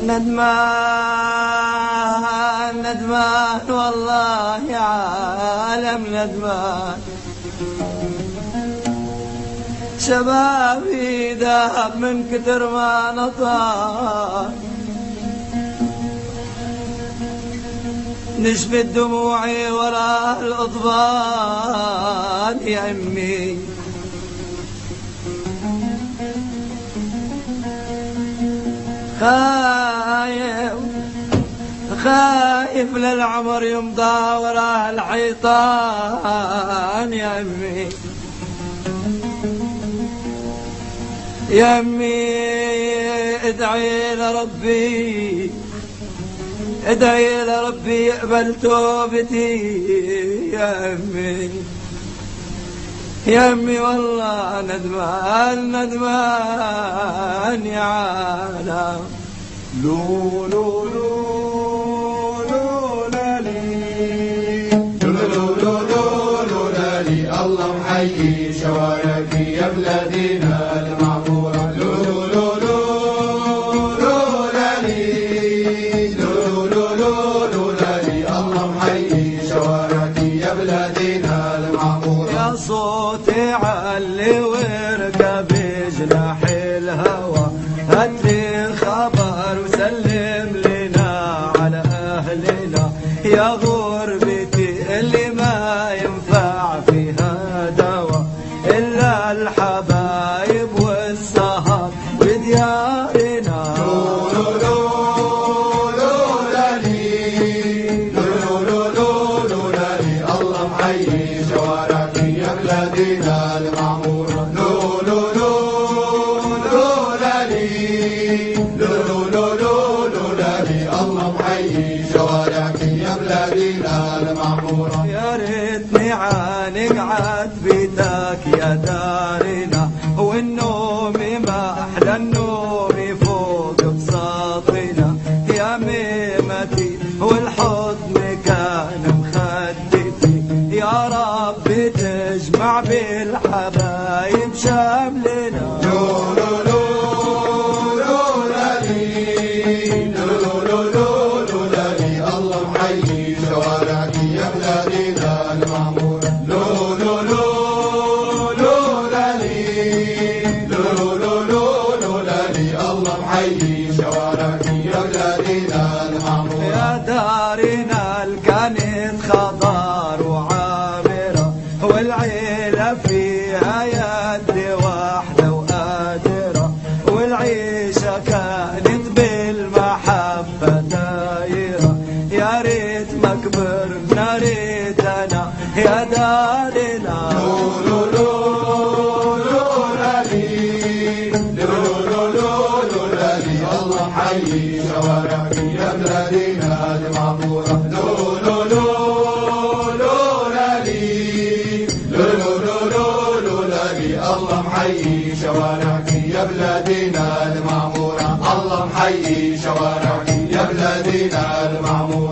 ندمان ندمان والله يا عالم ندمان، شبابي ذهب من كتر ما نطال، نشفت دموعي ورا الأضبان يا أمي. خايف للعمر يمضى ورا الحيطان يا أمي. يا أمي ادعي لربي، ادعي لربي يقبل توبتي يا أمي. يا أمي والله ندمان ندمان يا عالم. لو لو لو لو لالي، لو لو لو لو لالي، الله محيي شوارعك يا بلادنا المعمورة. لو لو لو لو لالي، لو لو لو لالي، الله محيي شوارعك يا بلادنا المعمورة. يا صوتي علي واركب جناح الهوى، هدي خبر وسلم لنا على أهلنا، يا غربتي اللي ما ينفع فيها دوا إلا الحبايب والسهر بديارنا. لو لو لو لالي، لو لو لو لالي، الله محيي شوارعك يا بلادنا المعمورة. لو لو لو لالي، لو لو لو لالي، الله محيي شوارعك يا بلادنا المعمورة. يا ريتني نقعد بيتك يا دارنا، والنوم ما أحلى النوم فوق بساطنا، يا ميمتي والحضن كان مخدتي، يا رب تجمع بالحبايب شاملنا. لو لو لو لالي، لو لو لو لالي، الله محيي شوارعك يا بلادنا المعمورة. لو لو لو لالي، لو لو لالي، الله محيي شوارعك يا بلادنا المعمورة. يا دارنا الكانت خضار وعامرة، والعيلة فيها يد واحدة وقادرة، والعيشة كانت بالمحبة دايرة، يا ريت ما كبرنا ريتنا يا دارنا. لو لو لالي، لو لو لالي، الله محيي شوارعك يا بلادنا المعمورة. لو لو لالي، لو لو لالي، الله محيي شوارعك يا بلادنا المعمورة. الله محيي شوارعك يا بلادنا المعمورة.